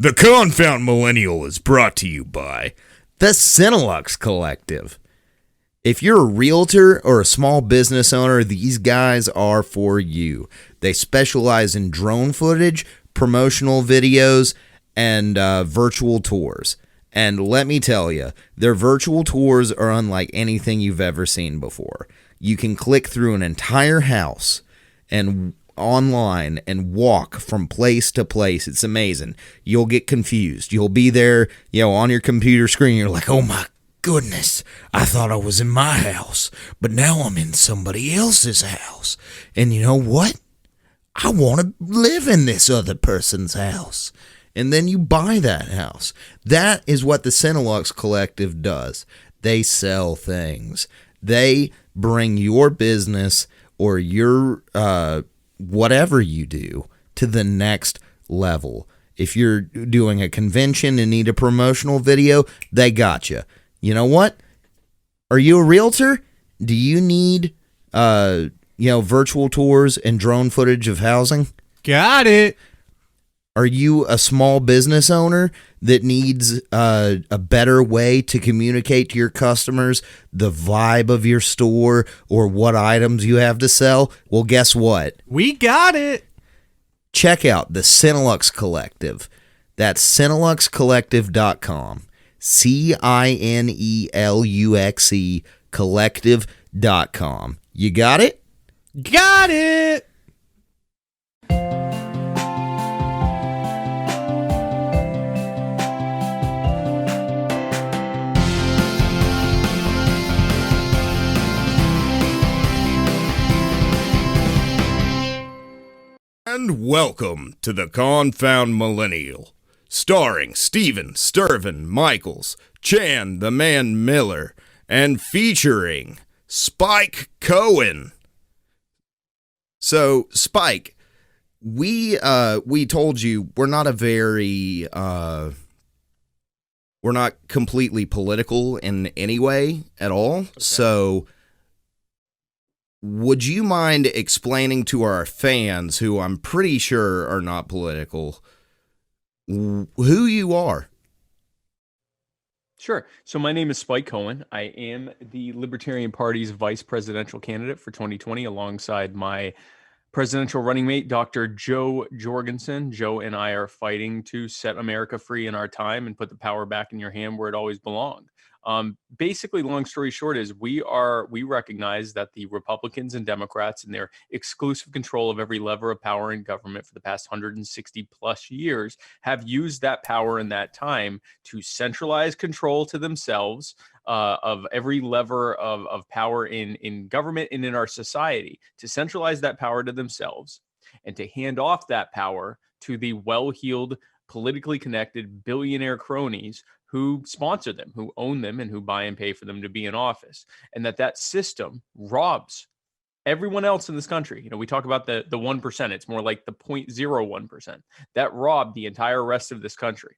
The Confound Millennial is brought to you by the Cinelux Collective. If you're a realtor or a small business owner, these guys are for you. They specialize in drone footage, promotional videos, and virtual tours. And let me tell you, their virtual tours are unlike anything you've ever seen before. You can click through an entire house and online and walk from place to place. It's amazing. You'll get confused. You'll be there, on your computer screen. You're like, oh my goodness, I thought I was in my house, but now I'm in somebody else's house. And you know what? I want to live in this other person's house. And then you buy that house. That is what the Cinelux Collective does. They sell things. They bring your business or your whatever you do to the next level. If you're doing a convention and need a promotional video, they got you. You know what? Are you a realtor? Do you need virtual tours and drone footage of housing? Got it. Are you a small business owner that needs a better way to communicate to your customers the vibe of your store or what items you have to sell? Well, guess what? We got it. Check out the Cinelux Collective. That's CineluxCollective.com. CINELUXE Collective.com. You got it? Got it. And welcome to the Confound Millennial, starring Steven Stirvin Michaels, Chan the Man Miller, and featuring Spike Cohen. So, Spike, we told you we're not completely political in any way at all. Okay. So, would you mind explaining to our fans, who I'm pretty sure are not political, who you are? Sure. So my name is Spike Cohen. I am the Libertarian Party's vice presidential candidate for 2020 alongside my presidential running mate, Dr. Joe Jorgensen. Joe and I are fighting to set America free in our time and put the power back in your hand where it always belonged. Basically, long story short is we recognize that the Republicans and Democrats in their exclusive control of every lever of power in government for the past 160 plus years have used that power in that time to centralize control to themselves of every lever of power in government and in our society, to centralize that power to themselves and to hand off that power to the well-heeled, politically connected billionaire cronies who sponsor them, who own them, and who buy and pay for them to be in office. And that system robs everyone else in this country. We talk about the 1%. It's more like the 0.01%. That robbed the entire rest of this country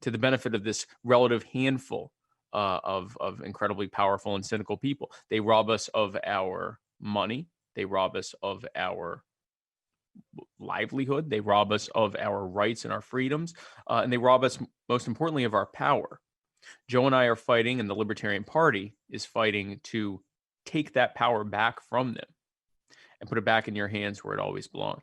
to the benefit of this relative handful of incredibly powerful and cynical people. They rob us of our money. They rob us of our livelihood. They rob us of our rights and our freedoms, and they rob us, most importantly, of our power. Joe and I are fighting, and the Libertarian Party is fighting to take that power back from them and put it back in your hands where it always belonged.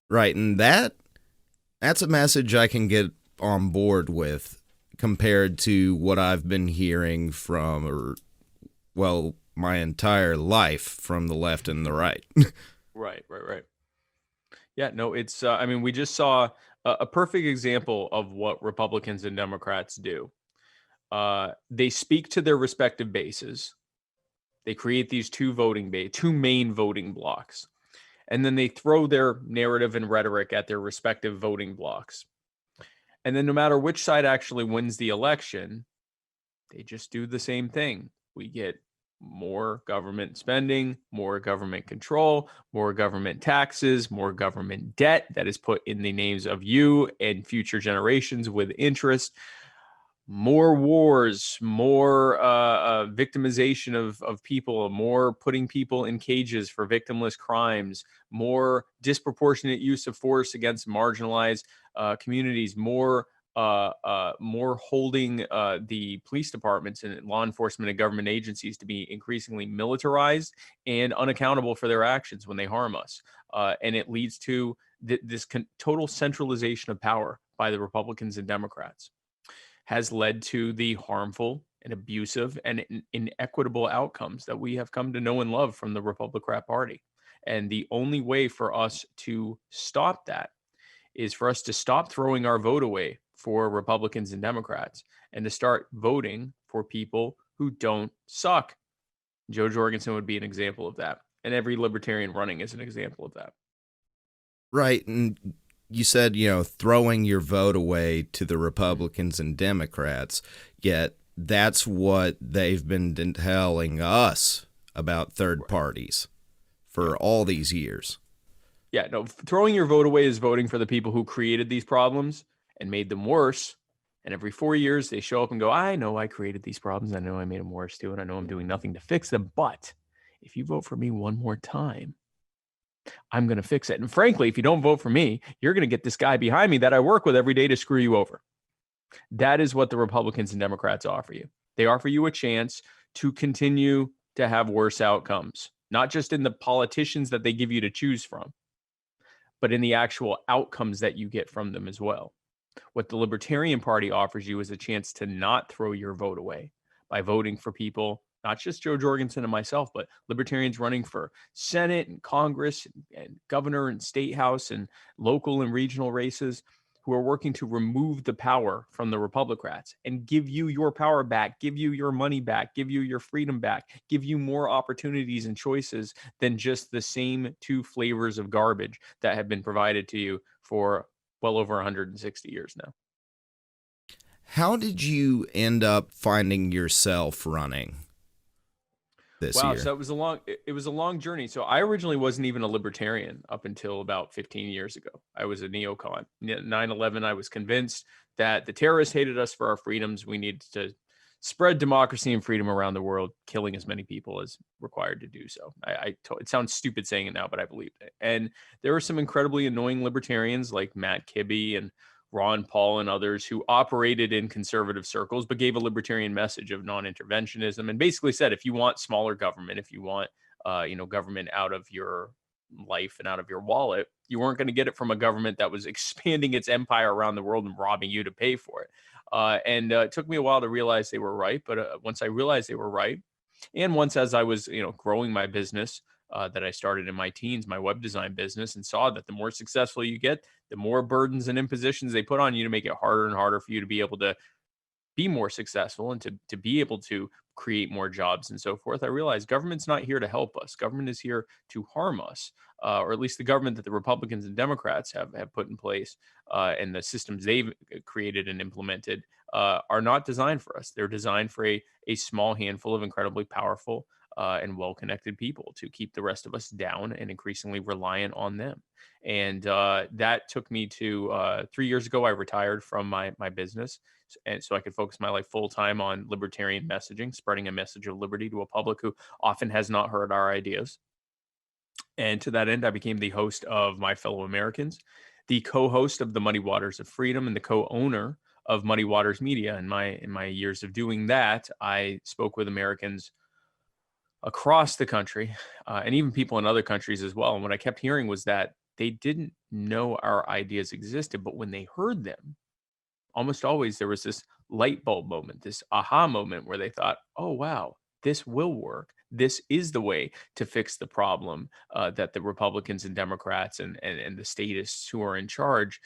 Right, and that's a message I can get on board with compared to what I've been hearing from, my entire life from the left and the right. Right. Yeah, no, it's, we just saw a perfect example of what Republicans and Democrats do. They speak to their respective bases. They create these two main voting blocks. And then they throw their narrative and rhetoric at their respective voting blocks. And then no matter which side actually wins the election, they just do the same thing. We get more government spending, more government control, more government taxes, more government debt that is put in the names of you and future generations with interest. more wars, more victimization of people, more putting people in cages for victimless crimes, more disproportionate use of force against marginalized communities, more holding the police departments and law enforcement and government agencies to be increasingly militarized and unaccountable for their actions when they harm us. And it leads to this total centralization of power by the Republicans and Democrats has led to the harmful and abusive and inequitable outcomes that we have come to know and love from the Republican Party. And the only way for us to stop that is for us to stop throwing our vote away for Republicans and Democrats and to start voting for people who don't suck. Joe Jorgensen would be an example of that. And every libertarian running is an example of that. Right. And you said, throwing your vote away to the Republicans and Democrats, yet that's what they've been telling us about third parties for all these years. Yeah, no, throwing your vote away is voting for the people who created these problems and made them worse. And every 4 years, they show up and go, I know I created these problems. I know I made them worse too. And I know I'm doing nothing to fix them. But if you vote for me one more time, I'm going to fix it. And frankly, if you don't vote for me, you're going to get this guy behind me that I work with every day to screw you over. That is what the Republicans and Democrats offer you. They offer you a chance to continue to have worse outcomes, not just in the politicians that they give you to choose from, but in the actual outcomes that you get from them as well. What the Libertarian Party offers you is a chance to not throw your vote away by voting for people, not just Joe Jorgensen and myself, but libertarians running for Senate and Congress and governor and state house and local and regional races who are working to remove the power from the Republicans and give you your power back, give you your money back, give you your freedom back, give you more opportunities and choices than just the same two flavors of garbage that have been provided to you for well over 160 years now. How did you end up finding yourself running this year? So it was a long journey. So I originally wasn't even a libertarian up until about 15 years ago. I was a neocon. 9/11, I was convinced that the terrorists hated us for our freedoms. We needed to spread democracy and freedom around the world, killing as many people as required to do so. It sounds stupid saying it now, but I believed it. And there were some incredibly annoying libertarians like Matt Kibbe and Ron Paul and others who operated in conservative circles, but gave a libertarian message of non-interventionism and basically said, if you want smaller government, if you want, government out of your life and out of your wallet, you weren't going to get it from a government that was expanding its empire around the world and robbing you to pay for it. It took me a while to realize they were right. But once I realized they were right, and once as I was, growing my business, that I started in my teens, my web design business, and saw that the more successful you get, the more burdens and impositions they put on you to make it harder and harder for you to be able to be more successful and to be able to create more jobs and so forth. I realized government's not here to help us. Government is here to harm us, or at least the government that the Republicans and Democrats have put in place and the systems they've created and implemented are not designed for us. They're designed for a small handful of incredibly powerful and well-connected people to keep the rest of us down and increasingly reliant on them. And that took me to 3 years ago, I retired from my business. And so I could focus my life full time on libertarian messaging, spreading a message of liberty to a public who often has not heard our ideas. And to that end, I became the host of My Fellow Americans, the co-host of the Muddy Waters of Freedom, and the co-owner of Muddy Waters Media. In my years of doing that, I spoke with Americans across the country and even people in other countries as well. And what I kept hearing was that they didn't know our ideas existed, but when they heard them, almost always there was this light bulb moment, this aha moment where they thought, oh, wow, this will work. This is the way to fix the problem that the Republicans and Democrats and the statists who are in charge,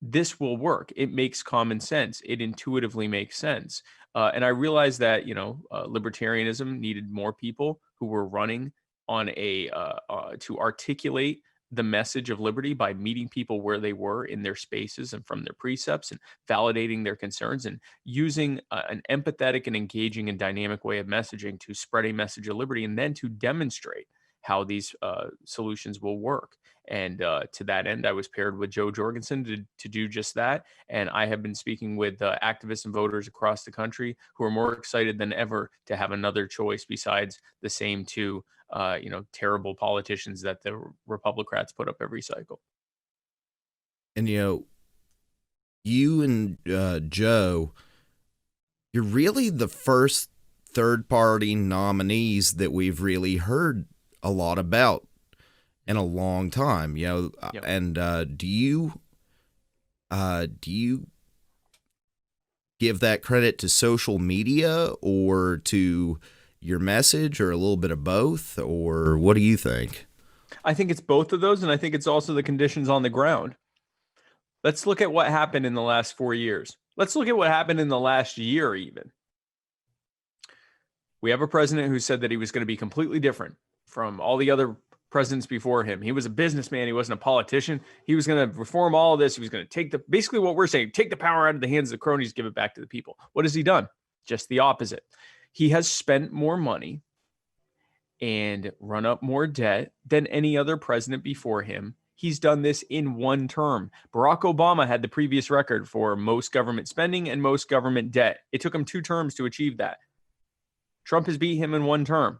this will work. It makes common sense. It intuitively makes sense. And I realized that, libertarianism needed more people who were running on to articulate the message of liberty by meeting people where they were in their spaces and from their precepts and validating their concerns and using an empathetic and engaging and dynamic way of messaging to spread a message of liberty and then to demonstrate how these solutions will work. And to that end, I was paired with Joe Jorgensen to do just that. And I have been speaking with activists and voters across the country who are more excited than ever to have another choice besides the same two, terrible politicians that the Republicans put up every cycle. And, you and Joe, you're really the first third-party nominees that we've really heard a lot about in a long time. Yep. And do you give that credit to social media or to your message, or a little bit of both, or what do you think? I think it's both of those, and I think it's also the conditions on the ground. Let's look at what happened in the last 4 years. Let's look at what happened in the last year even. We have a president who said that he was going to be completely different from all the other presidents before him. He was a businessman. He wasn't a politician. He was going to reform all of this. He was going to basically what we're saying, take the power out of the hands of the cronies, give it back to the people. What has he done? Just the opposite. He has spent more money and run up more debt than any other president before him. He's done this in one term. Barack Obama had the previous record for most government spending and most government debt. It took him 2 terms to achieve that. Trump has beat him in 1 term.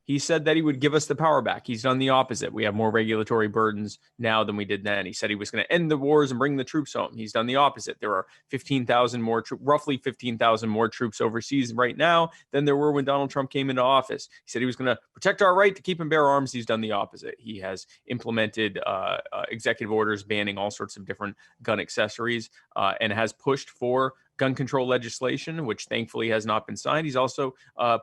He said that he would give us the power back. He's done the opposite. We have more regulatory burdens now than we did then. He said he was going to end the wars and bring the troops home. He's done the opposite. There are 15,000 more, roughly 15,000 more troops overseas right now than there were when Donald Trump came into office. He said he was going to protect our right to keep and bear arms. He's done the opposite. He has implemented executive orders banning all sorts of different gun accessories and has pushed for gun control legislation, which thankfully has not been signed. He's also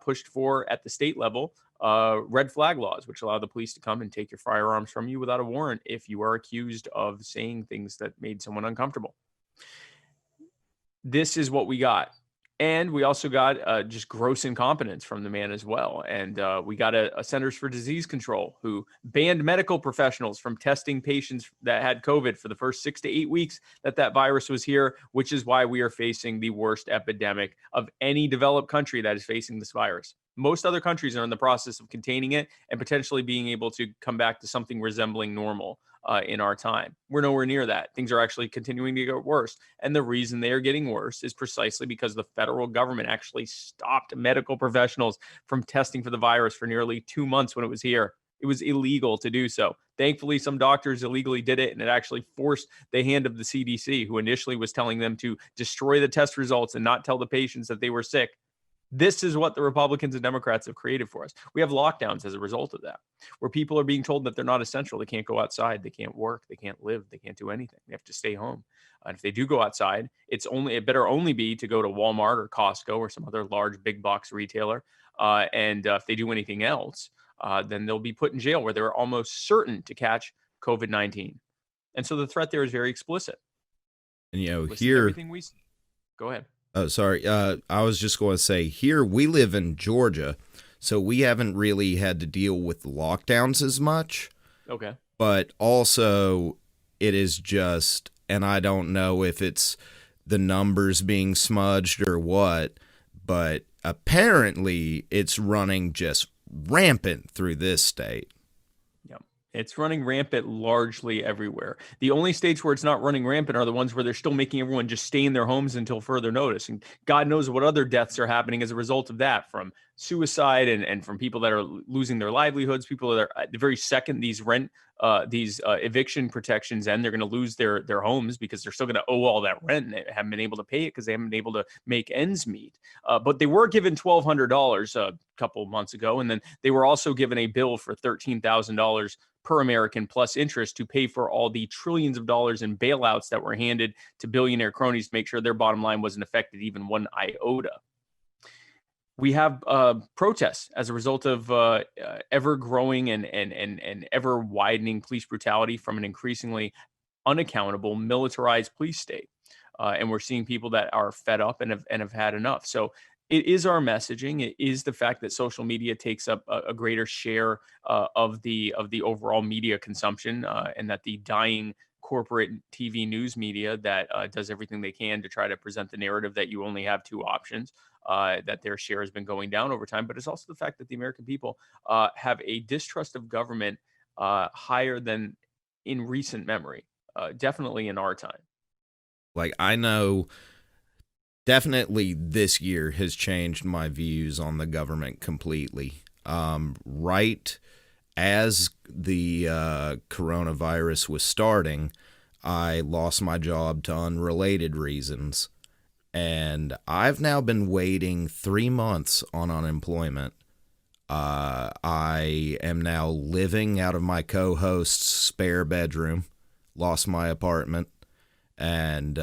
pushed for, at the state level, red flag laws, which allow the police to come and take your firearms from you without a warrant if you are accused of saying things that made someone uncomfortable. This is what we got. And we also got just gross incompetence from the man as well. And we got a Centers for Disease Control who banned medical professionals from testing patients that had COVID for the first 6 to 8 weeks that virus was here, which is why we are facing the worst epidemic of any developed country that is facing this virus. Most other countries are in the process of containing it and potentially being able to come back to something resembling normal in our time. We're nowhere near that. Things are actually continuing to get worse. And the reason they are getting worse is precisely because the federal government actually stopped medical professionals from testing for the virus for nearly 2 months when it was here. It was illegal to do so. Thankfully, some doctors illegally did it, and it actually forced the hand of the CDC, who initially was telling them to destroy the test results and not tell the patients that they were sick. This is what the Republicans and Democrats have created for us. We have lockdowns as a result of that, where people are being told that they're not essential. They can't go outside. They can't work. They can't live. They can't do anything. They have to stay home. And if they do go outside, it better only be to go to Walmart or Costco or some other large big box retailer. And if they do anything else, then they'll be put in jail, where they're almost certain to catch COVID-19. And so the threat there is very explicit. And Go ahead. Oh, sorry. I was just going to say, here we live in Georgia, so we haven't really had to deal with lockdowns as much. Okay. But also, it is just, and I don't know if it's the numbers being smudged or what, but apparently it's running just rampant through this state. It's running rampant largely everywhere. The only states where it's not running rampant are the ones where they're still making everyone just stay in their homes until further notice. And God knows what other deaths are happening as a result of that, from suicide and from people that are losing their livelihoods, people that are, at the very second these eviction protections end, they're going to lose their homes because they're still going to owe all that rent, and they haven't been able to pay it because they haven't been able to make ends meet. But they were given $1,200 a couple months ago, and then they were also given a bill for $13,000 per American plus interest to pay for all the trillions of dollars in bailouts that were handed to billionaire cronies to make sure their bottom line wasn't affected even one iota. We have protests as a result of ever-growing and ever-widening police brutality from an increasingly unaccountable, militarized police state. And we're seeing people that are fed up and have had enough. So it is our messaging. It is the fact that social media takes up a greater share of the overall media consumption, and that the dying corporate TV news media that does everything they can to try to present the narrative that you only have 2 options, that their share has been going down over time. But it's also the fact that the American people have a distrust of government higher than in recent memory, definitely in our time. Like, I know definitely this year has changed my views on the government completely. Right as the coronavirus was starting, I lost my job to unrelated reasons. And I've now been waiting 3 months on unemployment. I am now living out of my co-host's spare bedroom, lost my apartment, and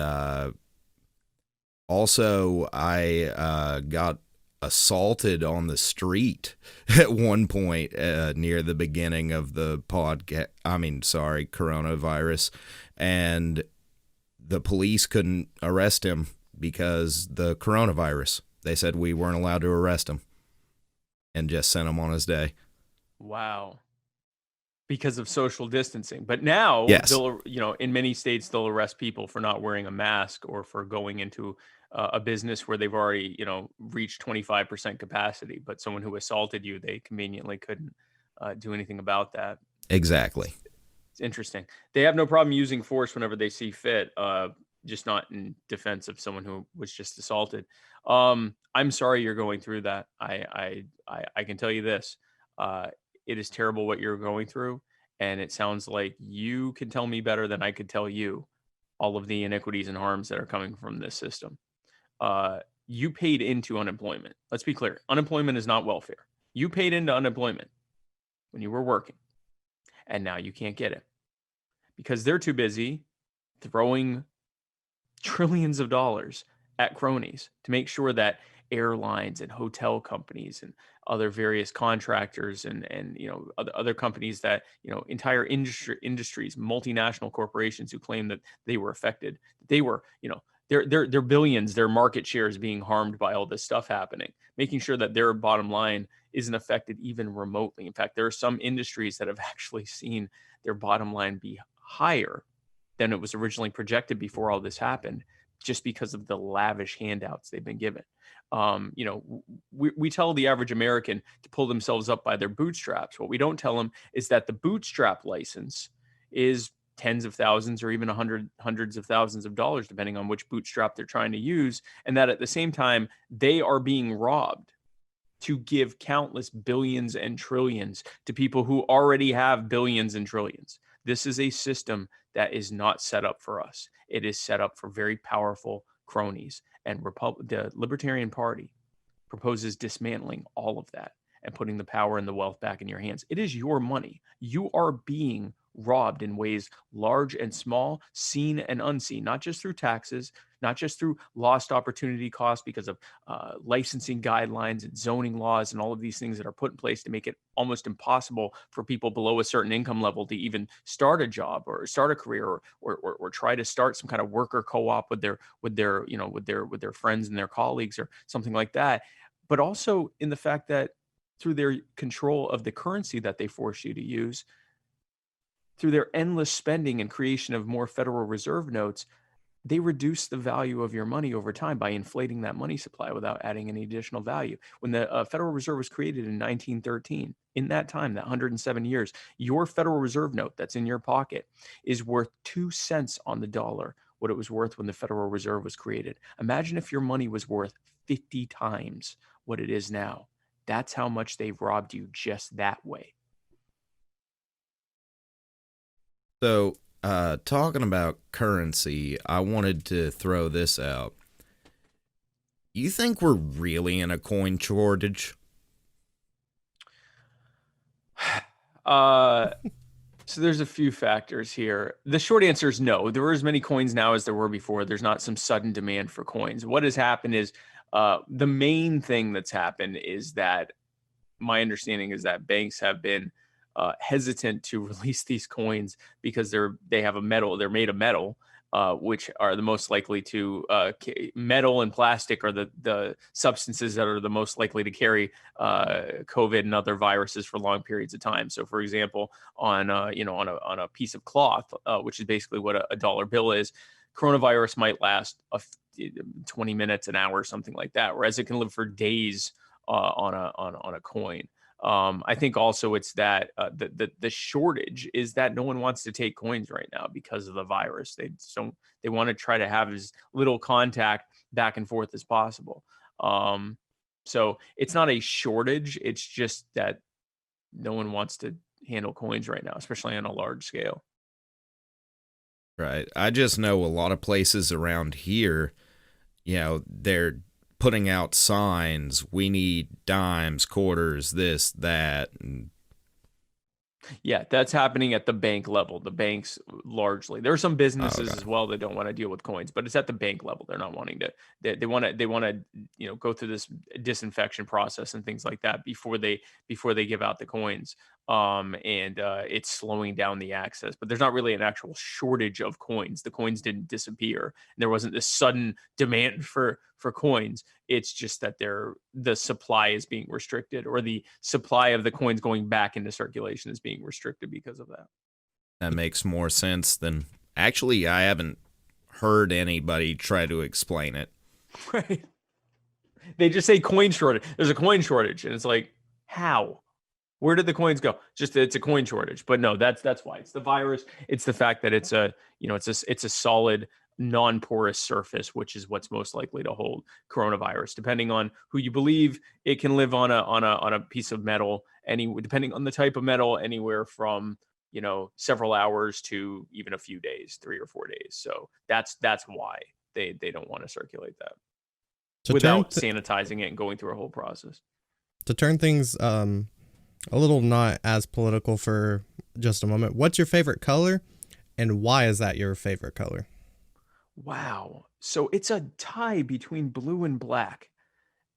also I got assaulted on the street at one point near the beginning of the coronavirus, and the police couldn't arrest him because the coronavirus. They said we weren't allowed to arrest him and just sent him on his day. Wow. Because of social distancing. But now, Yes. they'll, in many states, they'll arrest people for not wearing a mask or for going into a business where they've already, reached 25% capacity. But someone who assaulted you, they conveniently couldn't do anything about that. Exactly. It's interesting. They have no problem using force whenever they see fit, just not in defense of someone who was just assaulted. I'm sorry you're going through that. I can tell you this. It is terrible what you're going through, and it sounds like you can tell me better than I could tell you all of the iniquities and harms that are coming from this system. You paid into unemployment. Let's be clear. Unemployment is not welfare. You paid into unemployment when you were working, and now you can't get it because they're too busy throwing trillions of dollars at cronies to make sure that airlines and hotel companies and other various contractors and other companies that entire industries, multinational corporations who claim that they were affected, they were their billions, their market shares being harmed by all this stuff happening, making sure that their bottom line isn't affected even remotely. In fact, there are some industries that have actually seen their bottom line be higher than it was originally projected before all this happened, just because of the lavish handouts they've been given. We tell the average American to pull themselves up by their bootstraps. What we don't tell them is that the bootstrap license is tens of thousands or even hundreds of thousands of dollars, depending on which bootstrap they're trying to use. And that at the same time, they are being robbed to give countless billions and trillions to people who already have billions and trillions. This is a system that is not set up for us. It is set up for very powerful cronies. And the Libertarian Party proposes dismantling all of that and putting the power and the wealth back in your hands. It is your money. You are being robbed in ways large and small, seen and unseen, not just through taxes, not just through lost opportunity costs because of licensing guidelines and zoning laws and all of these things that are put in place to make it almost impossible for people below a certain income level to even start a job or start a career or try to start some kind of worker co-op with their friends and their colleagues or something like that. But also in the fact that through their control of the currency that they force you to use, through their endless spending and creation of more Federal Reserve notes, they reduce the value of your money over time by inflating that money supply without adding any additional value. When the Federal Reserve was created in 1913, in that time, that 107 years, your Federal Reserve note that's in your pocket is worth 2 cents on the dollar what it was worth when the Federal Reserve was created. Imagine if your money was worth 50 times what it is now. That's how much they've robbed you just that way. So, talking about currency, I wanted to throw this out. You think we're really in a coin shortage? So there's a few factors here. The short answer is no. There are as many coins now as there were before. There's not some sudden demand for coins. What has happened is the main thing that's happened is that my understanding is that banks have been hesitant to release these coins because they have a metal. They're made of metal, which are the most likely to metal and plastic are the substances that are the most likely to carry COVID and other viruses for long periods of time. So, for example, on a piece of cloth, which is basically what a dollar bill is, coronavirus might last 20 minutes, an hour, something like that, whereas it can live for days on a coin. I think also it's that the shortage is that no one wants to take coins right now because of the virus. They want to try to have as little contact back and forth as possible. So it's not a shortage. It's just that no one wants to handle coins right now, especially on a large scale. Right. I just know a lot of places around here, they're putting out signs. We need dimes, quarters, this, that. And yeah, that's happening at the bank level. The banks largely. There are some businesses as well that don't want to deal with coins, but it's at the bank level. They're not wanting to. They want to go through this disinfection process and things like that before they give out the coins. It's slowing down the access, but there's not really an actual shortage of coins. The coins didn't disappear. There wasn't this sudden demand for coins. It's just that the supply is being restricted, or the supply of the coins going back into circulation is being restricted because of that. that makes more sense than actually. I haven't heard anybody try to explain it. Right. They just say coin shortage. There's a coin shortage, and it's like, how? Where did the coins go? Just it's a coin shortage. But no, that's why. It's the virus. It's the fact that it's a solid, non-porous surface, which is what's most likely to hold coronavirus. Depending on who you believe, it can live on a piece of metal. Depending on the type of metal, anywhere from several hours to even a few days, 3 or 4 days. So that's why they don't want to circulate that without sanitizing it and going through a whole process. To turn things a little not as political for just a moment, what's your favorite color, and why is that your favorite color? Wow. So it's a tie between blue and black.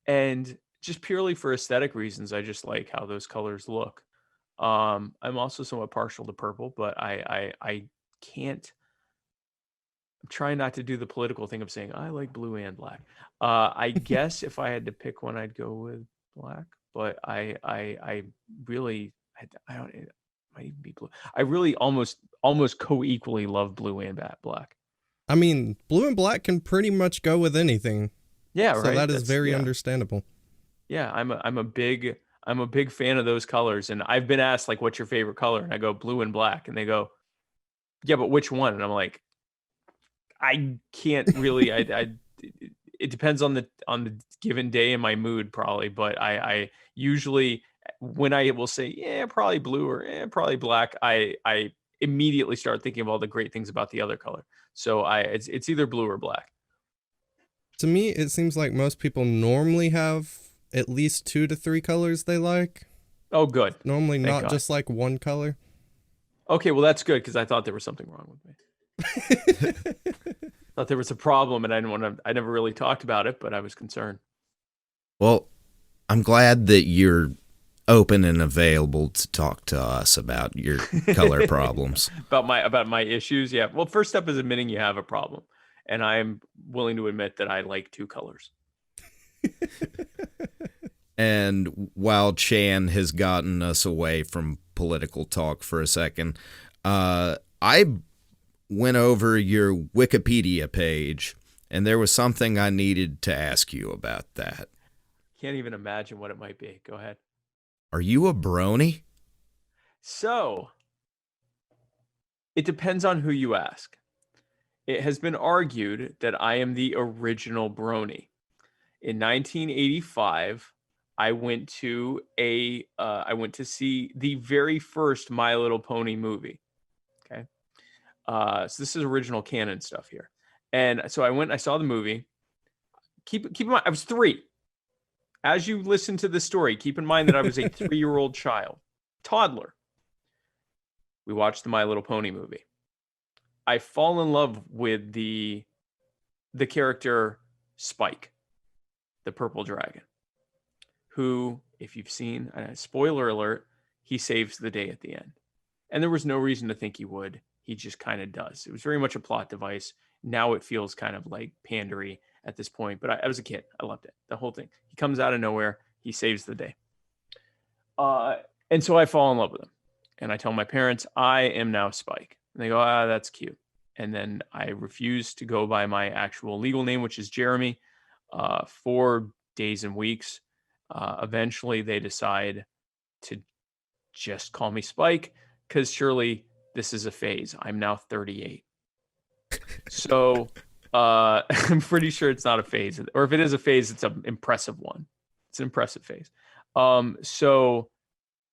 And just purely for aesthetic reasons, I just like how those colors look. I'm also somewhat partial to purple, but I can't. I'm trying not to do the political thing of saying I like blue and black. I guess if I had to pick one, I'd go with black. But I really I don't. It might even be blue. I really almost co-equally love blue and black. I mean, blue and black can pretty much go with anything. Yeah, so right. That is very understandable. Yeah, I'm a big fan of those colors, and I've been asked like, "What's your favorite color?" And I go blue and black, and they go, "Yeah, but which one?" And I'm like, I can't really. It depends on the given day and my mood, probably. But I usually, when I will say, yeah, probably blue or probably black, I immediately start thinking of all the great things about the other color. So it's either blue or black. To me, it seems like most people normally have at least 2 to 3 colors they like. Oh, good. Normally Thank not God. just like one color. Okay, well that's good, because I thought there was something wrong with me. Thought there was a problem, and I never really talked about it, but I was concerned. Well, I'm glad that you're open and available to talk to us about your color problems. about my issues. Yeah. Well, first step is admitting you have a problem, and I am willing to admit that I like 2 colors. And while Chan has gotten us away from political talk for a second, I went over your Wikipedia page, and there was something I needed to ask you about that. Can't even imagine what it might be. Go ahead. Are you a brony? So, it depends on who you ask. It has been argued that I am the original brony. In 1985, I went to see the very first My Little Pony movie. Okay. So this is original canon stuff here. And so I saw the movie. Keep in mind, I was 3. As you listen to the story, keep in mind that I was a 3-year-old child, toddler. We watched the My Little Pony movie. I fall in love with the character Spike, the purple dragon, who, if you've seen, spoiler alert, he saves the day at the end. And there was no reason to think he would. He just kind of does. It was very much a plot device. Now it feels kind of like pandery at this point, but I was a kid. I loved it. The whole thing. He comes out of nowhere. He saves the day. And so I fall in love with him. And I tell my parents, I am now Spike. And they go, that's cute. And then I refuse to go by my actual legal name, which is Jeremy, for days and weeks. Eventually they decide to just call me Spike, because surely this is a phase. I'm now 38. So I'm pretty sure it's not a phase. Or if it is a phase, it's an impressive one. It's an impressive phase. So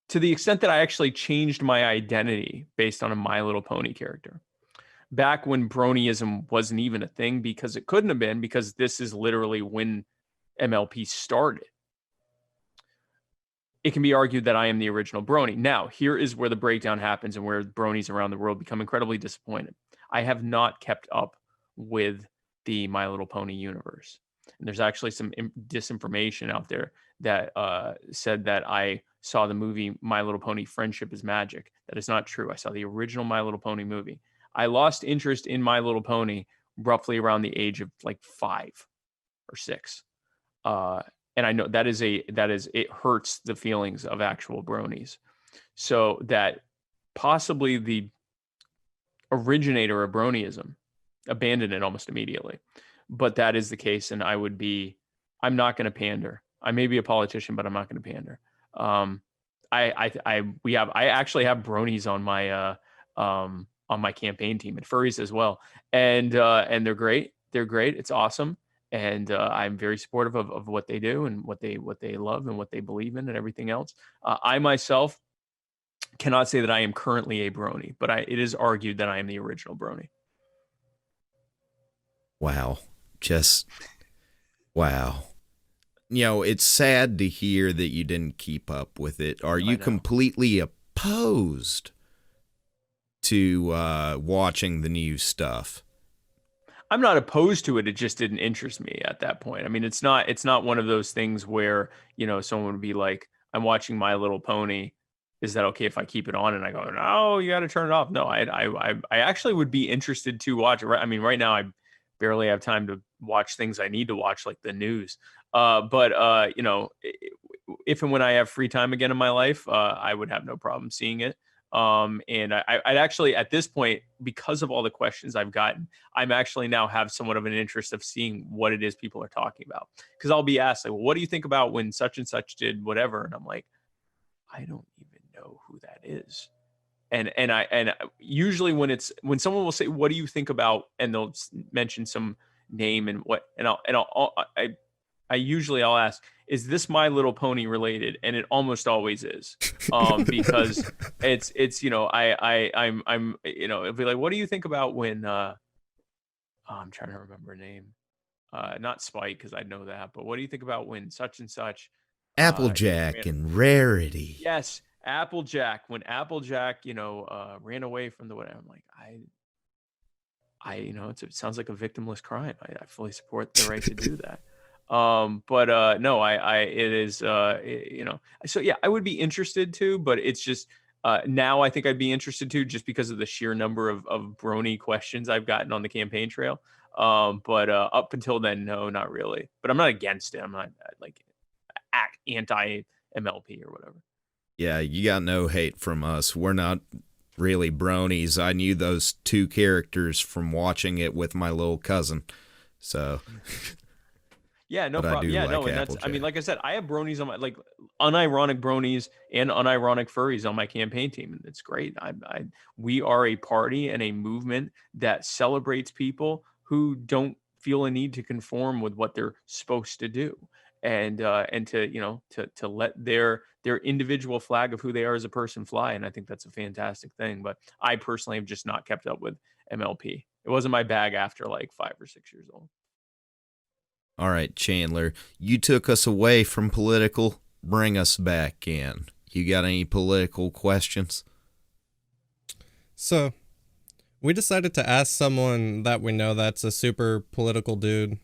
to the extent that I actually changed my identity based on a My Little Pony character, back when bronyism wasn't even a thing, because it couldn't have been, because this is literally when MLP started. It can be argued that I am the original brony. Now, here is where the breakdown happens and where bronies around the world become incredibly disappointed. I have not kept up with the My Little Pony universe. And there's actually some disinformation out there that said that I saw the movie My Little Pony Friendship is Magic. That is not true. I saw the original My Little Pony movie. I lost interest in My Little Pony roughly around the age of like 5 or 6. And I know it hurts the feelings of actual bronies. So that possibly the originator of bronyism abandoned it almost immediately. But that is the case, and I'm not going to pander. I may be a politician, but I'm not going to pander. I actually have bronies on my campaign team, and furries as well, and they're great. They're great. It's awesome, and I'm very supportive of what they do and what they love and what they believe in and everything else. I myself cannot say that I am currently a brony, but it is argued that I am the original brony. Wow. Just wow. It's sad to hear that you didn't keep up with it. Are you completely opposed to watching the new stuff? I'm not opposed to it. It just didn't interest me at that point. I mean, it's not one of those things where, someone would be like, I'm watching My Little Pony. Is that okay if I keep it on? And I go, no, you got to turn it off. No, I actually would be interested to watch it. I mean, right now I barely have time to watch things I need to watch, like the news. But if and when I have free time again in my life, I would have no problem seeing it. And I'd actually, at this point, because of all the questions I've gotten, I'm actually now have somewhat of an interest of seeing what it is people are talking about. Because I'll be asked, like, well, what do you think about when such and such did whatever? And I'm like, I don't even know who that is. And usually when someone will say, what do you think about, and they'll mention some name and what, and I'll ask, is this My Little Pony related? And it almost always is, because it's I'm it'll be like, what do you think about when I'm trying to remember a name, not Spike, because I know that, but what do you think about when such and such Applejack and Rarity? Yes, Applejack. When Applejack ran away from the whatever, I'm like, it sounds like a victimless crime. I fully support the right to do that. But no, it is, so yeah, I would be interested to, but it's just, now I think I'd be interested to, just because of the sheer number of brony questions I've gotten on the campaign trail. But up until then, no, not really, but I'm not against it. I'm not like anti MLP or whatever. Yeah. You got no hate from us. We're not really bronies. I knew those two characters from watching it with my little cousin. So yeah, no problem. Yeah, no, and that's, I mean, like I said, I have bronies on my, like, unironic bronies and unironic furries on my campaign team, and it's great. We are a party and a movement that celebrates people who don't feel a need to conform with what they're supposed to do, and to let their individual flag of who they are as a person fly. And I think that's a fantastic thing. But I personally have just not kept up with MLP. It wasn't my bag after like 5 or 6 years old. All right, Chandler, you took us away from political. Bring us back in. You got any political questions? So, we decided to ask someone that we know that's a super political dude.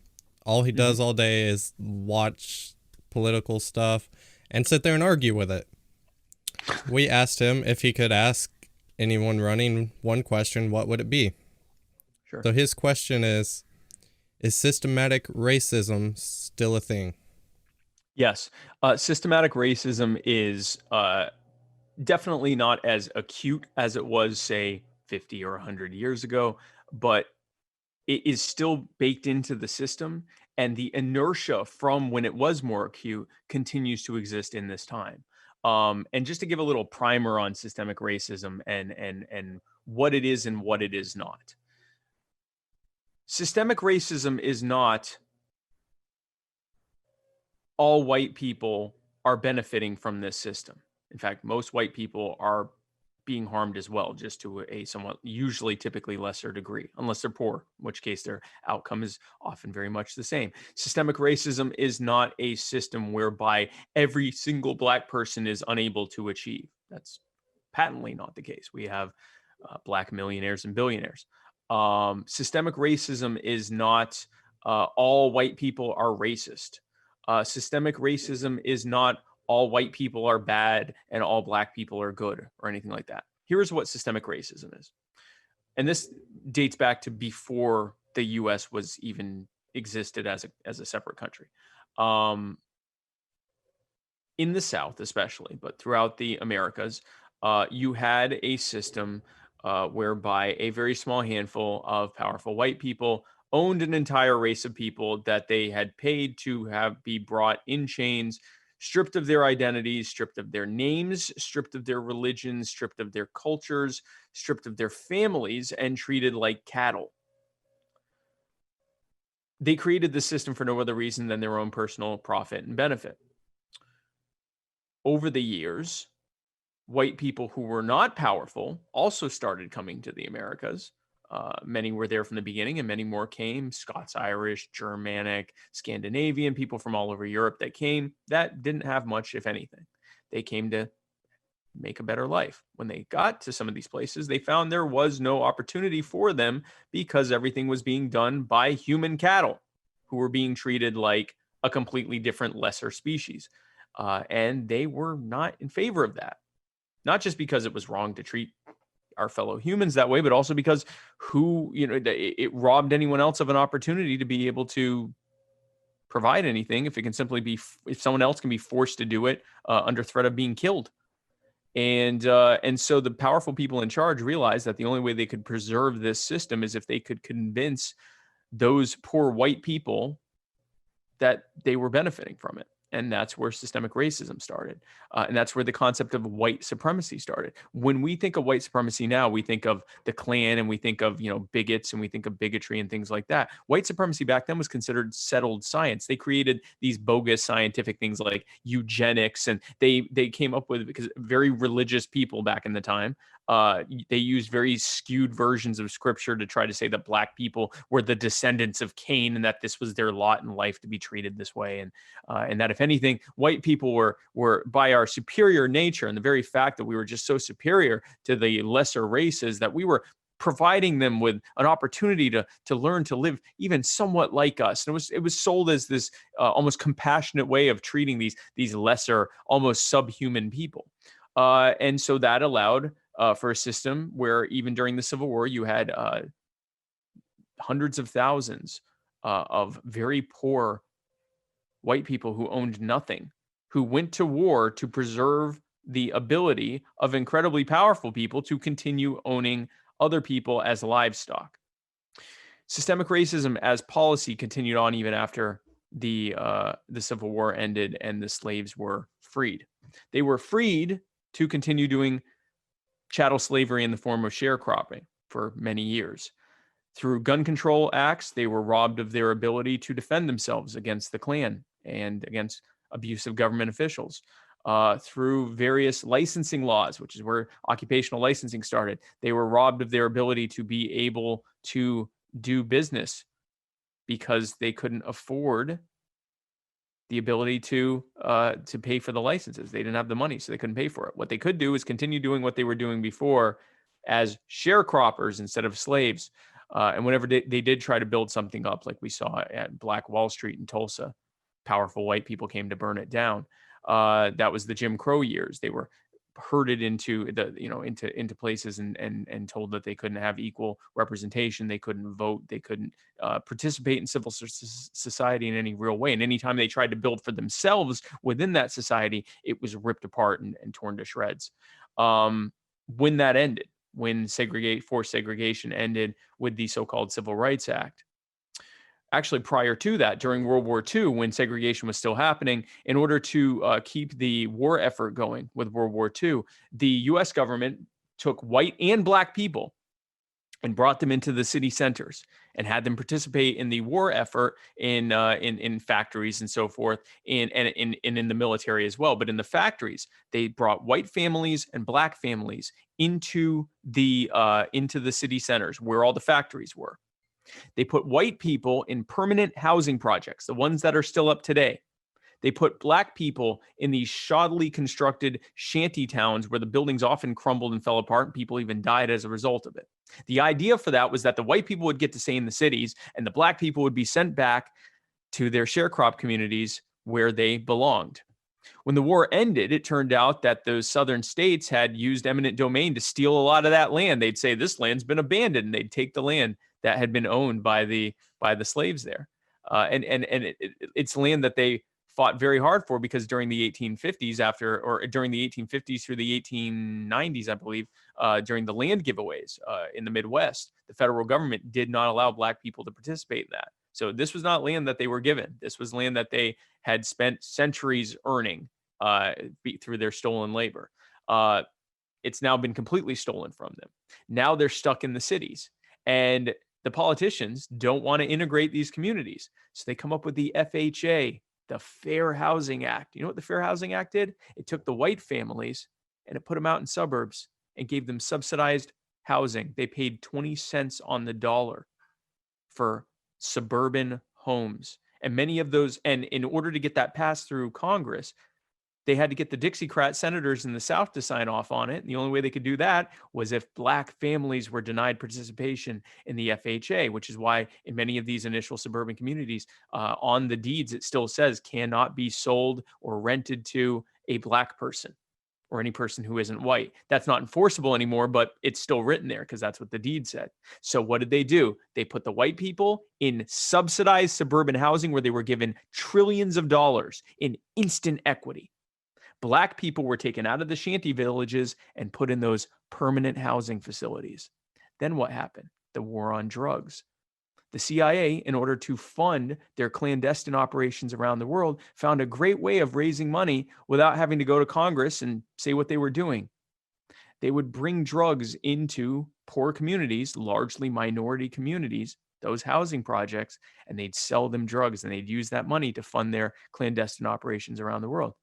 All he does all day is watch political stuff and sit there and argue with it. We asked him if he could ask anyone running one question, what would it be? Sure. So his question is systematic racism still a thing? Yes. Systematic racism is definitely not as acute as it was, say, 50 or 100 years ago, but it is still baked into the system, and the inertia from when it was more acute continues to exist in this time. And just to give a little primer on systemic racism and what it is and what it is not. Systemic racism is not all white people are benefiting from this system. In fact, most white people are being harmed as well, just to a somewhat usually typically lesser degree, unless they're poor, in which case their outcome is often very much the same. Systemic racism is not a system whereby every single black person is unable to achieve. That's patently not the case. We have black millionaires and billionaires. Systemic racism is not all white people are racist. Systemic racism is not all white people are bad and all black people are good or anything like that. Here's what systemic racism is. And this dates back to before the US was even existed as a separate country. In the South, especially, but throughout the Americas, you had a system whereby a very small handful of powerful white people owned an entire race of people that they had paid to be brought in chains, stripped of their identities, stripped of their names, stripped of their religions, stripped of their cultures, stripped of their families, and treated like cattle. They created this system for no other reason than their own personal profit and benefit. Over the years, white people who were not powerful also started coming to the Americas. Many were there from the beginning, and many more came. Scots-Irish, Germanic, Scandinavian, people from all over Europe that came that didn't have much, if anything. They came to make a better life. When they got to some of these places, they found there was no opportunity for them because everything was being done by human cattle who were being treated like a completely different, lesser species. And they were not in favor of that. Not just because it was wrong to treat our fellow humans that way, but also because it robbed anyone else of an opportunity to be able to provide anything if it can simply be, if someone else can be forced to do it under threat of being killed. And so the powerful people in charge realized that the only way they could preserve this system is if they could convince those poor white people that they were benefiting from it. And that's where systemic racism started. And that's where the concept of white supremacy started. When we think of white supremacy now, we think of the Klan and we think of, bigots and we think of bigotry and things like that. White supremacy back then was considered settled science. They created these bogus scientific things like eugenics, and they came up with, because very religious people back in the time, they used very skewed versions of scripture to try to say that black people were the descendants of Cain and that this was their lot in life to be treated this way. And that if anything, white people were by our superior nature and the very fact that we were just so superior to the lesser races that we were providing them with an opportunity to learn to live even somewhat like us. And it was sold as this almost compassionate way of treating these lesser, almost subhuman people. And so that allowed for a system where even during the Civil War, you had hundreds of thousands of very poor white people who owned nothing, who went to war to preserve the ability of incredibly powerful people to continue owning other people as livestock. Systemic racism as policy continued on even after the Civil War ended and the slaves were freed. They were freed to continue doing chattel slavery in the form of sharecropping for many years. Through gun control acts, they were robbed of their ability to defend themselves against the Klan and against abusive government officials. Through various licensing laws, which is where occupational licensing started, they were robbed of their ability to be able to do business because they couldn't afford the ability to pay for the licenses. They didn't have the money, so they couldn't pay for it. What they could do is continue doing what they were doing before as sharecroppers instead of slaves. And whenever they did try to build something up, like we saw at Black Wall Street in Tulsa, powerful white people came to burn it down. That was the Jim Crow years. They were herded into into places and told that they couldn't have equal representation. They couldn't vote. They couldn't participate in civil society in any real way. And anytime they tried to build for themselves within that society, it was ripped apart and torn to shreds. When that ended, when forced segregation ended with the so-called Civil Rights Act, actually prior to that, during World War II, when segregation was still happening, in order to keep the war effort going with World War II, the U.S. government took white and black people and brought them into the city centers and had them participate in the war effort in factories and so forth, and in the military as well. But in the factories, they brought white families and black families into the city centers where all the factories were. They put white people in permanent housing projects, the ones that are still up today. They put black people in these shoddily constructed shanty towns where the buildings often crumbled and fell apart, and people even died as a result of it. The idea for that was that the white people would get to stay in the cities and the black people would be sent back to their sharecrop communities where they belonged. When the war ended, it turned out that those southern states had used eminent domain to steal a lot of that land. They'd say this land's been abandoned, and they'd take the land that had been owned by the slaves there. It's land that they fought very hard for, because during the 1850s during the 1850s through the 1890s, I believe, during the land giveaways in the Midwest, the federal government did not allow black people to participate in that. So this was not land that they were given. This was land that they had spent centuries earning through their stolen labor. It's now been completely stolen from them. Now they're stuck in the cities, and the politicians don't want to integrate these communities. So they come up with the FHA, the Fair Housing Act. You know what the Fair Housing Act did? It took the white families and it put them out in suburbs and gave them subsidized housing. They paid 20 cents on the dollar for suburban homes. And many of those, and in order to get that passed through Congress, they had to get the Dixiecrat senators in the South to sign off on it. And the only way they could do that was if black families were denied participation in the FHA, which is why in many of these initial suburban communities, on the deeds, it still says cannot be sold or rented to a black person or any person who isn't white. That's not enforceable anymore, but it's still written there because that's what the deed said. So what did they do? They put the white people in subsidized suburban housing where they were given trillions of dollars in instant equity. Black people were taken out of the shanty villages and put in those permanent housing facilities. Then what happened? The war on drugs. The CIA, in order to fund their clandestine operations around the world, found a great way of raising money without having to go to Congress and say what they were doing. They would bring drugs into poor communities, largely minority communities, those housing projects, and they'd sell them drugs, and they'd use that money to fund their clandestine operations around the world.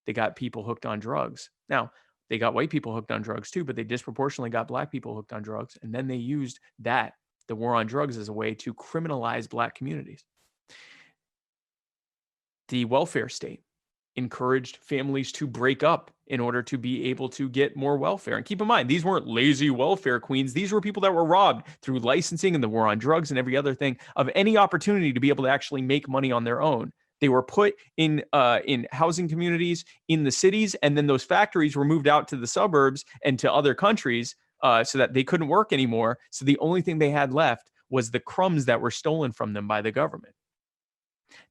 They got people hooked on drugs. Now, they got white people hooked on drugs too, but they disproportionately got black people hooked on drugs. And then they used that, the war on drugs, as a way to criminalize black communities. The welfare state encouraged families to break up in order to be able to get more welfare. And keep in mind, these weren't lazy welfare queens. These were people that were robbed through licensing and the war on drugs and every other thing of any opportunity to be able to actually make money on their own. They were put in housing communities in the cities, and then those factories were moved out to the suburbs and to other countries so that they couldn't work anymore. So the only thing they had left was the crumbs that were stolen from them by the government.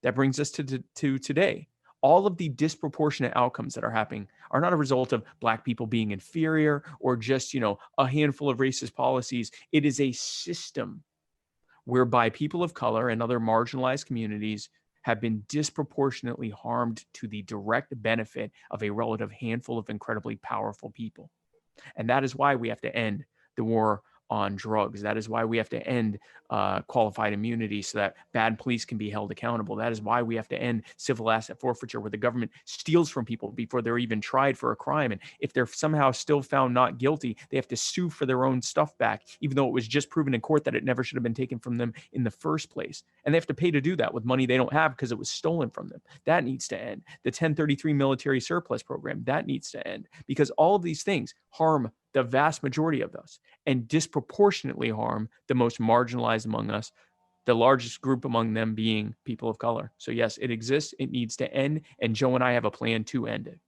That brings us to today. All of the disproportionate outcomes that are happening are not a result of black people being inferior or just, a handful of racist policies. It is a system whereby people of color and other marginalized communities have been disproportionately harmed to the direct benefit of a relative handful of incredibly powerful people. And that is why we have to end the war on drugs. That is why we have to end qualified immunity so that bad police can be held accountable. That is why we have to end civil asset forfeiture, where the government steals from people before they're even tried for a crime. And if they're somehow still found not guilty, they have to sue for their own stuff back, even though it was just proven in court that it never should have been taken from them in the first place. And they have to pay to do that with money they don't have because it was stolen from them. That needs to end. The 1033 military surplus program, that needs to end, because all of these things harm the vast majority of us and disproportionately harm the most marginalized among us, the largest group among them being people of color. So yes, it exists. It needs to end. And Joe and I have a plan to end it.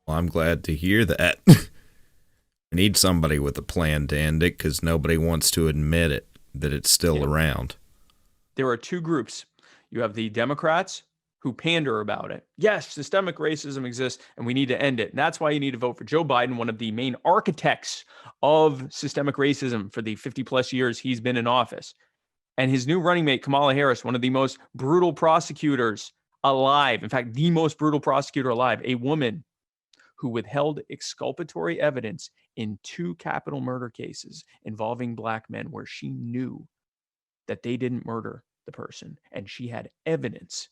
Well, I'm glad to hear that. I need somebody with a plan to end it because nobody wants to admit it, that it's still around. There are two groups. You have the Democrats who pander about it. Yes, systemic racism exists and we need to end it. And that's why you need to vote for Joe Biden, one of the main architects of systemic racism for the 50 plus years he's been in office. And his new running mate, Kamala Harris, one of the most brutal prosecutors alive, in fact, the most brutal prosecutor alive, a woman who withheld exculpatory evidence in 2 capital murder cases involving Black men where she knew that they didn't murder the person and she had evidence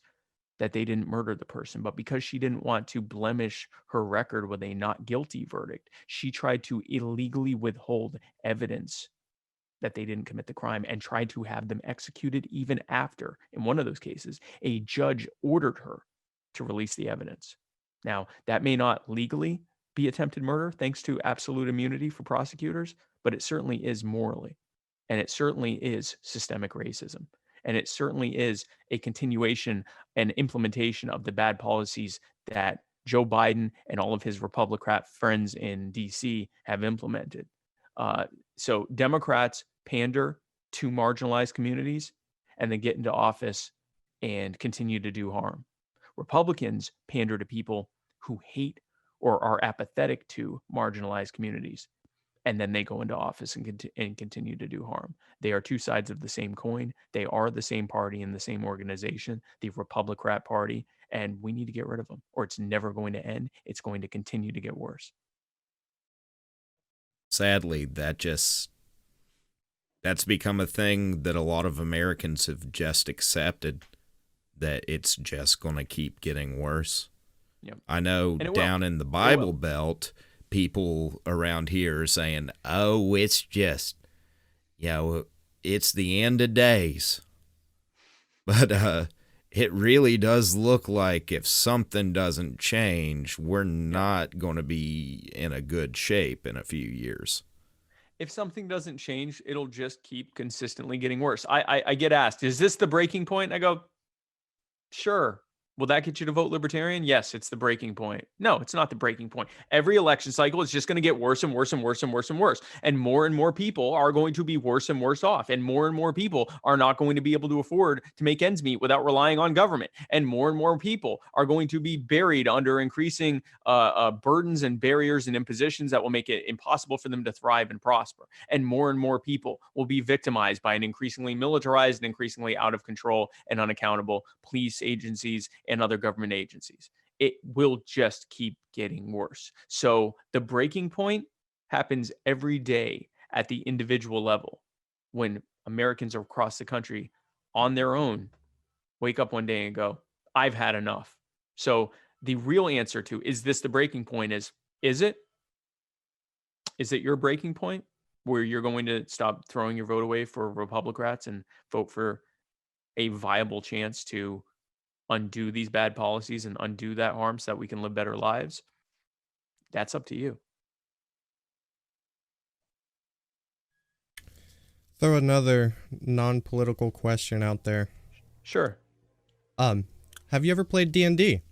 that they didn't murder the person. But because she didn't want to blemish her record with a not guilty verdict, she tried to illegally withhold evidence that they didn't commit the crime and tried to have them executed even after, in one of those cases, a judge ordered her to release the evidence. Now, that may not legally be attempted murder thanks to absolute immunity for prosecutors, but it certainly is morally. And it certainly is systemic racism. And it certainly is a continuation and implementation of the bad policies that Joe Biden and all of his Republican friends in DC have implemented. So Democrats pander to marginalized communities and then get into office and continue to do harm. Republicans pander to people who hate or are apathetic to marginalized communities, and then they go into office and continue to do harm. They are 2 sides of the same coin. They are the same party in the same organization, the Republican Party, and we need to get rid of them, or it's never going to end. It's going to continue to get worse. Sadly, that's become a thing that a lot of Americans have just accepted, that it's just going to keep getting worse. Yep. I know down in the Bible Belt, people around here are saying, oh, it's just, it's the end of days. But it really does look like if something doesn't change, we're not going to be in a good shape in a few years. If something doesn't change, it'll just keep consistently getting worse. I get asked, is this the breaking point? I go, sure. Will that get you to vote Libertarian? Yes, it's the breaking point. No, it's not the breaking point. Every election cycle is just going to get worse and worse and worse and worse and worse. And more people are going to be worse and worse off. And more people are not going to be able to afford to make ends meet without relying on government. And more people are going to be buried under increasing burdens and barriers and impositions that will make it impossible for them to thrive and prosper. And more people will be victimized by an increasingly militarized and increasingly out of control and unaccountable police agencies and other government agencies. It will just keep getting worse. So the breaking point happens every day at the individual level when Americans across the country on their own wake up one day and go, I've had enough. So the real answer to, is this the breaking point, is it? Is it your breaking point where you're going to stop throwing your vote away for Republicans and vote for a viable chance to undo these bad policies and undo that harm so that we can live better lives? That's up to you. Throw another non-political question out there. Sure. Have you ever played D&D?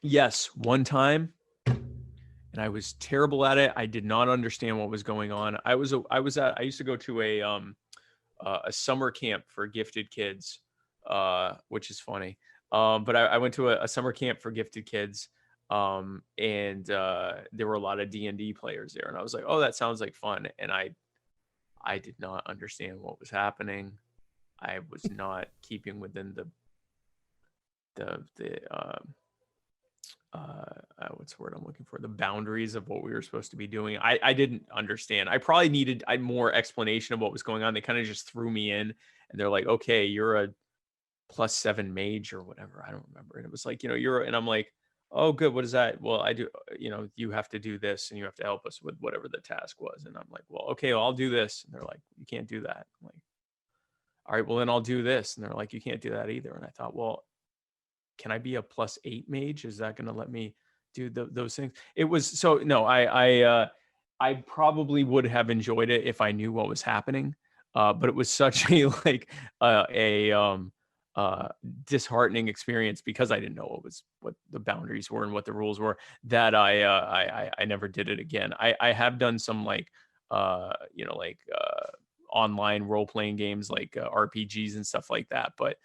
Yes, one time, and I was terrible at it. I did not understand what was going on. I used to go to a summer camp for gifted kids, which is funny. But I went to a summer camp for gifted kids, and there were a lot of D&D players there, and I was like, oh, that sounds like fun. And I did not understand what was happening. I was not keeping within what's the word I'm looking for? The boundaries of what we were supposed to be doing. I didn't understand. I probably needed more explanation of what was going on. They kind of just threw me in and they're like, okay, you're a +7 mage or whatever. I don't remember. And it was like, and I'm like, oh, good. What is that? Well, I do, you have to do this and you have to help us with whatever the task was. And I'm like, well, okay, well, I'll do this. And they're like, you can't do that. I'm like, all right, well, then I'll do this. And they're like, you can't do that either. And I thought, well, can I be a +8 mage? Is that going to let me do those things? It was so no. I probably would have enjoyed it if I knew what was happening, but it was such a disheartening experience because I didn't know what the boundaries were and what the rules were, that I never did it again. I have done some online role-playing games like RPGs and stuff like that, but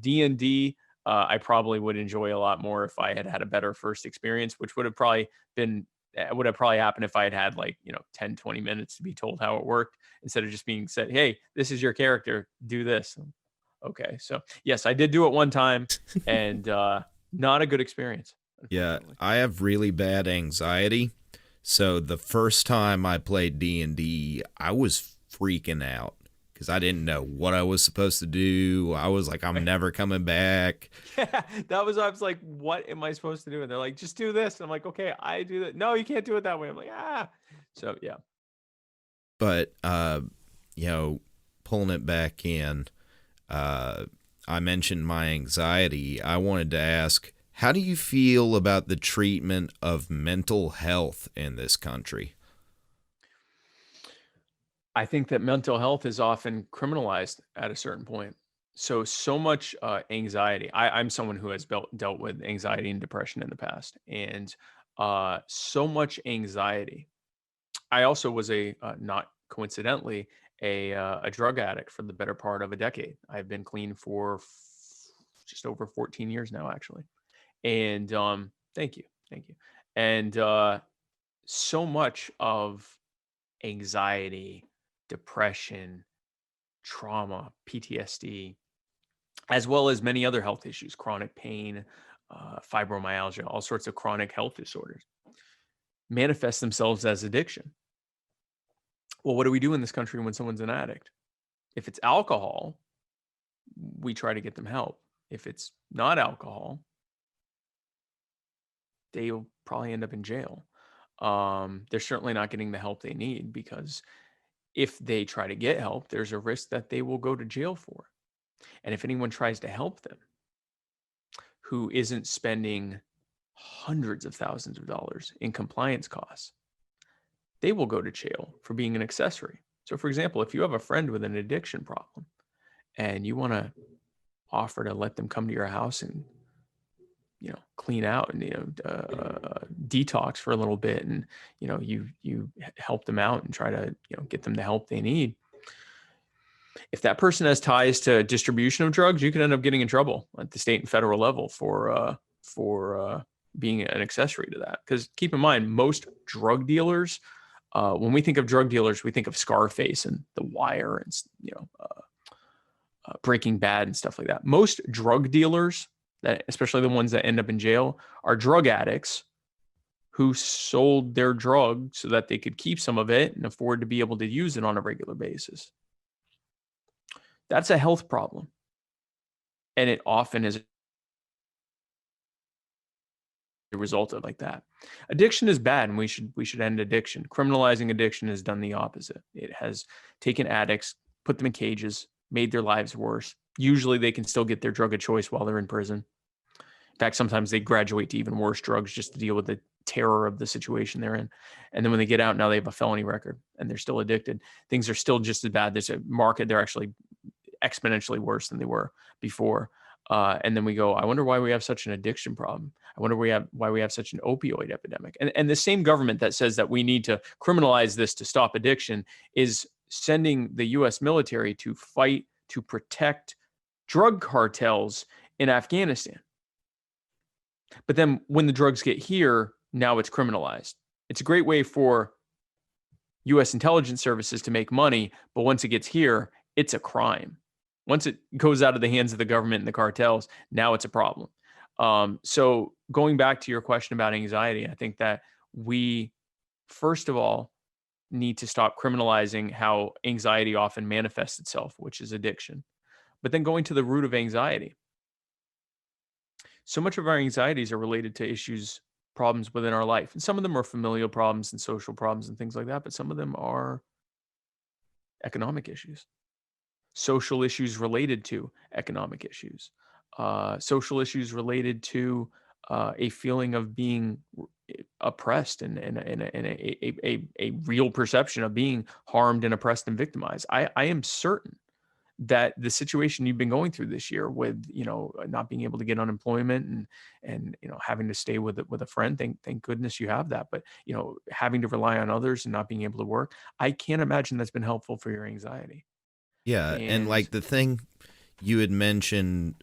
D&D. I probably would enjoy a lot more if I had had a better first experience, which would have probably been would have probably happened if I had had like, 10, 20 minutes to be told how it worked instead of just being said, hey, this is your character, do this. Okay. So yes, I did do it one time and not a good experience. Yeah, I have really bad anxiety. So the first time I played D&D, I was freaking out because I didn't know what I was supposed to do. I was like, I'm never coming back. Yeah, I was like, what am I supposed to do? And they're like, just do this. And I'm like, okay, I do that. No, you can't do it that way. I'm like, So yeah. But pulling it back in, I mentioned my anxiety. I wanted to ask, how do you feel about the treatment of mental health in this country? I think that mental health is often criminalized at a certain point. So much anxiety. I'm someone who has dealt with anxiety and depression in the past, and so much anxiety. I also was not coincidentally, a drug addict for the better part of a decade. I've been clean for just over 14 years now, actually. And thank you. And so much of anxiety, depression, trauma, PTSD, as well as many other health issues, chronic pain, fibromyalgia, all sorts of chronic health disorders, manifest themselves as addiction. Well, what do we do in this country when someone's an addict? If it's alcohol, we try to get them help. If it's not alcohol, they'll probably end up in jail. They're certainly not getting the help they need, because if they try to get help, there's a risk that they will go to jail for. And if anyone tries to help them who isn't spending hundreds of thousands of dollars in compliance costs, they will go to jail for being an accessory. So for example, if you have a friend with an addiction problem and you want to offer to let them come to your house and clean out and detox for a little bit, and you help them out and try to get them the help they need, if that person has ties to distribution of drugs, you can end up getting in trouble at the state and federal level for being an accessory to that. Because keep in mind, most drug dealers, when we think of drug dealers, we think of Scarface and The Wire and Breaking Bad and stuff like that. Most drug dealers, that especially the ones that end up in jail, are drug addicts who sold their drug so that they could keep some of it and afford to be able to use it on a regular basis. That's a health problem. And it often is a result of like that. Addiction is bad, and we should end addiction. Criminalizing addiction has done the opposite. It has taken addicts, put them in cages, made their lives worse. Usually they can still get their drug of choice while they're in prison. In fact, sometimes they graduate to even worse drugs just to deal with the terror of the situation they're in. And then when they get out, now they have a felony record and they're still addicted. Things are still just as bad. There's a market. They're actually exponentially worse than they were before. And then we go, I wonder why we have such an addiction problem. I wonder why we have such an opioid epidemic. And the same government that says that we need to criminalize this to stop addiction is sending the U.S. military to fight to protect drug cartels in Afghanistan. But then when the drugs get here, now it's criminalized. It's a great way for U.S. intelligence services to make money, but once it gets here, it's a crime. Once it goes out of the hands of the government and the cartels, now it's a problem. So going back to your question about anxiety, I think that we, first of all, need to stop criminalizing how anxiety often manifests itself, which is addiction. But then going to the root of anxiety. So much of our anxieties are related to issues, problems within our life. And some of them are familial problems and social problems and things like that, but some of them are economic issues, social issues related to economic issues, social issues related to a feeling of being oppressed and a real perception of being harmed and oppressed and victimized. I am certain that the situation you've been going through this year with, not being able to get unemployment and having to stay with a friend, thank goodness you have that, but having to rely on others and not being able to work, I can't imagine that's been helpful for your anxiety. Yeah, and like the thing you had mentioned,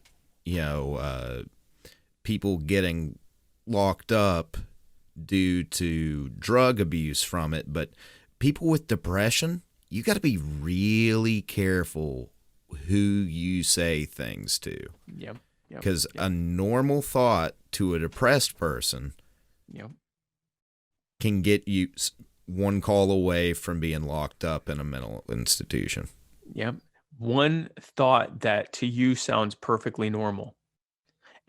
people getting locked up due to drug abuse from it, but people with depression, you got to be really careful who you say things to. Yep. Because a normal thought to a depressed person can get you one call away from being locked up in a mental institution. Yep. One thought that to you sounds perfectly normal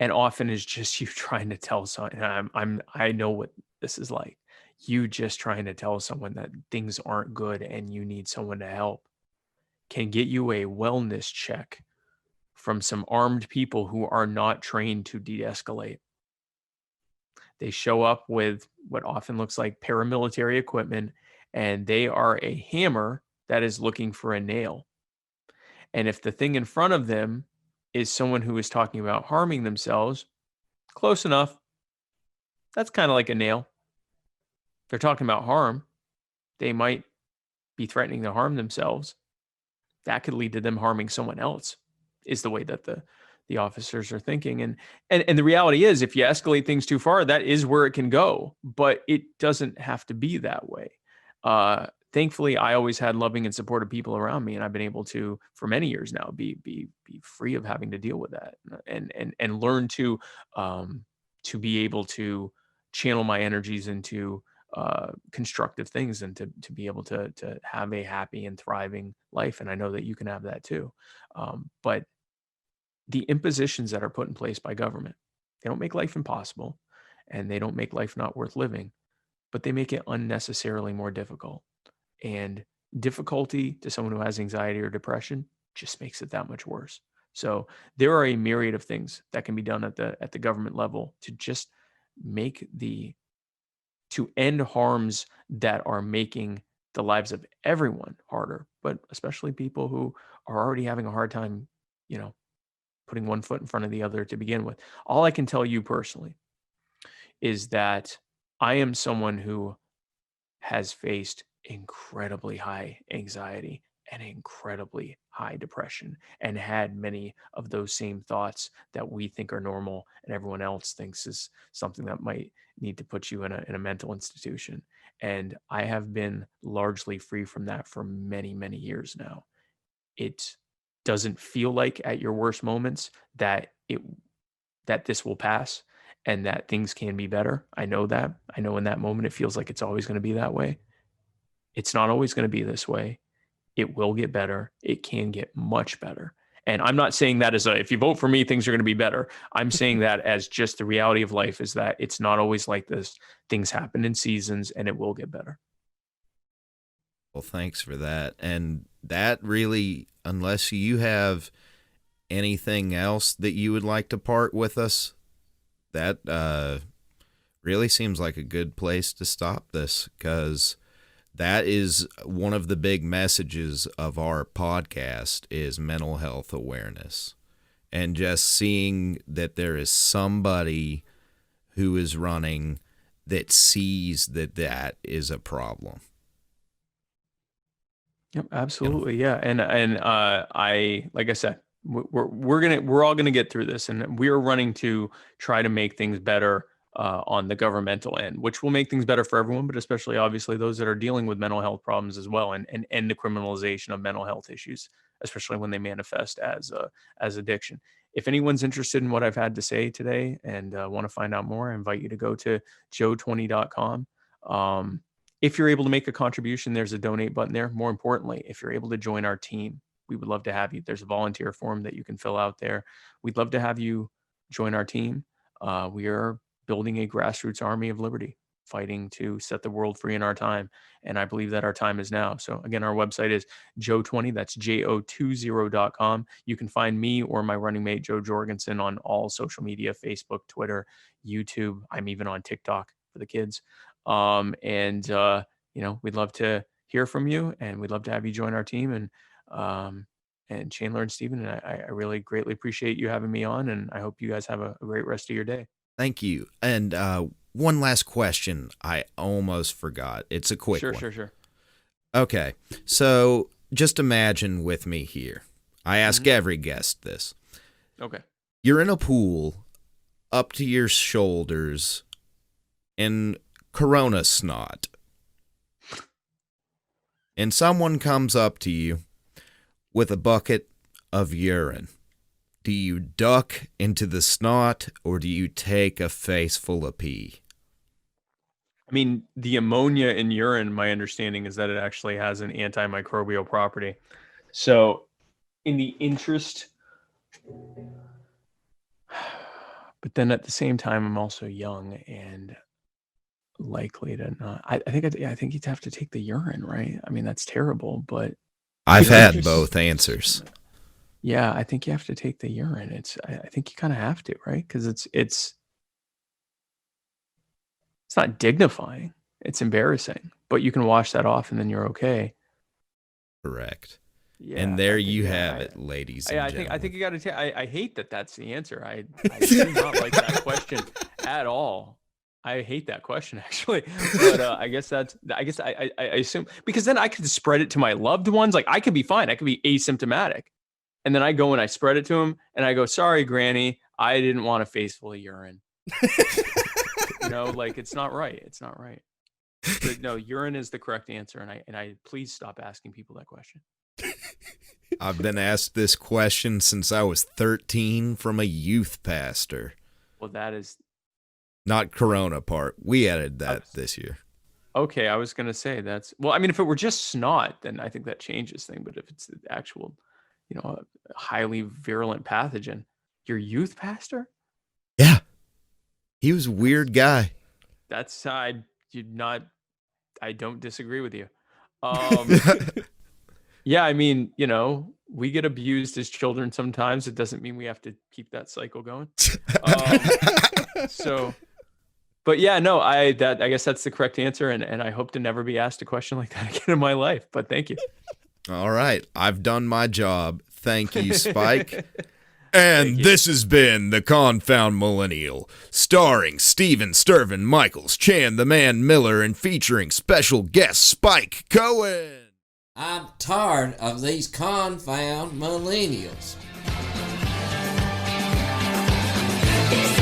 and often is just you trying to tell someone, I know what this is like. You just trying to tell someone that things aren't good and you need someone to help can get you a wellness check from some armed people who are not trained to de-escalate. They show up with what often looks like paramilitary equipment, and they are a hammer that is looking for a nail. And if the thing in front of them is someone who is talking about harming themselves, close enough. That's kind of like a nail. If they're talking about harm, they might be threatening to harm themselves. That could lead to them harming someone else, is the way that the officers are thinking. And the reality is, if you escalate things too far, that is where it can go, but it doesn't have to be that way. Thankfully, I always had loving and supportive people around me, and I've been able to, for many years now, be free of having to deal with that, and learn to be able to channel my energies into constructive things, and to be able to have a happy and thriving life. And I know that you can have that too. But the impositions that are put in place by government, they don't make life impossible, and they don't make life not worth living, but they make it unnecessarily more difficult. And difficulty to someone who has anxiety or depression just makes it that much worse. So there are a myriad of things that can be done at the government level to just to end harms that are making the lives of everyone harder, but especially people who are already having a hard time, putting one foot in front of the other to begin with. All I can tell you personally is that I am someone who has faced incredibly high anxiety and incredibly high depression, and had many of those same thoughts that we think are normal and everyone else thinks is something that might need to put you in a mental institution. And I have been largely free from that for many, many years now. It doesn't feel like at your worst moments that this will pass and that things can be better. I know that. I know in that moment it feels like it's always going to be that way. It's not always going to be this way. It will get better. It can get much better. And I'm not saying that as if you vote for me, things are going to be better. I'm saying that as just the reality of life is that it's not always like this. Things happen in seasons, and it will get better. Well, thanks for that. And that really, unless you have anything else that you would like to part with us, that really seems like a good place to stop this, because that is one of the big messages of our podcast is mental health awareness, and just seeing that there is somebody who is running that sees that is a problem. Yep, absolutely. Yeah. And I, like I said, we're all gonna get through this, and we are running to try to make things better on the governmental end, which will make things better for everyone, but especially obviously those that are dealing with mental health problems as well, and end the criminalization of mental health issues, especially when they manifest as addiction. If anyone's interested in what I've had to say today and want to find out more, I invite you to go to joe20.com. If you're able to make a contribution, there's a donate button there. More importantly, if you're able to join our team, we would love to have you. There's a volunteer form that you can fill out there. We'd love to have you join our team. We are building a grassroots army of liberty, fighting to set the world free in our time. And I believe that our time is now. So again, our website is joe20, that's jo20.com. You can find me or my running mate, Joe Jorgensen, on all social media, Facebook, Twitter, YouTube. I'm even on TikTok for the kids. We'd love to hear from you, and we'd love to have you join our team. And Chandler and Stephen, and I really greatly appreciate you having me on, and I hope you guys have a great rest of your day. Thank you. And one last question I almost forgot. It's a quick one. Sure. Okay. So just imagine with me here. I ask every guest this. Okay. You're in a pool up to your shoulders in Corona snot, and someone comes up to you with a bucket of urine, do you duck into the snot or do you take a face full of pee? I mean, the ammonia in urine, my understanding is that it actually has an antimicrobial property. So, in the interest, but then at the same time, I'm also young and likely to not. I think you'd have to take the urine, right? I mean, that's terrible, but I've had both answers. yeah, I think you have to take the urine. I think you kind of have to, right? Because it's not dignifying. It's embarrassing, but you can wash that off and then you're okay. Correct. Yeah, and there you have it, ladies and I gentlemen. think you got to take. I hate that that's the answer. I do not like that question at all. I hate that question actually, but I guess I assume, because then I could spread it to my loved ones. Like I could be fine. I could be asymptomatic, and then I go and I spread it to them, and I go, "Sorry, Granny, I didn't want a face full of urine." Like it's not right. It's not right. But no, urine is the correct answer, and I please stop asking people that question. I've been asked this question since I was 13 from a youth pastor. Well, that is not Corona part. We added that this year. Okay, I was gonna say that's well. I mean, if it were just snot, then I think that changes things. But if it's the actual, a highly virulent pathogen, your youth pastor? Yeah, he was a weird guy. That's I don't disagree with you. Yeah, I mean, we get abused as children sometimes. It doesn't mean we have to keep that cycle going. But yeah, no, I guess that's the correct answer, and I hope to never be asked a question like that again in my life. But thank you. All right, I've done my job. Thank you, Spike. And this has been the Confound Millennial, starring Steven, Stirvin, Michaels, Chan, the Man Miller, and featuring special guest Spike Cohen. I'm tired of these confound millennials. This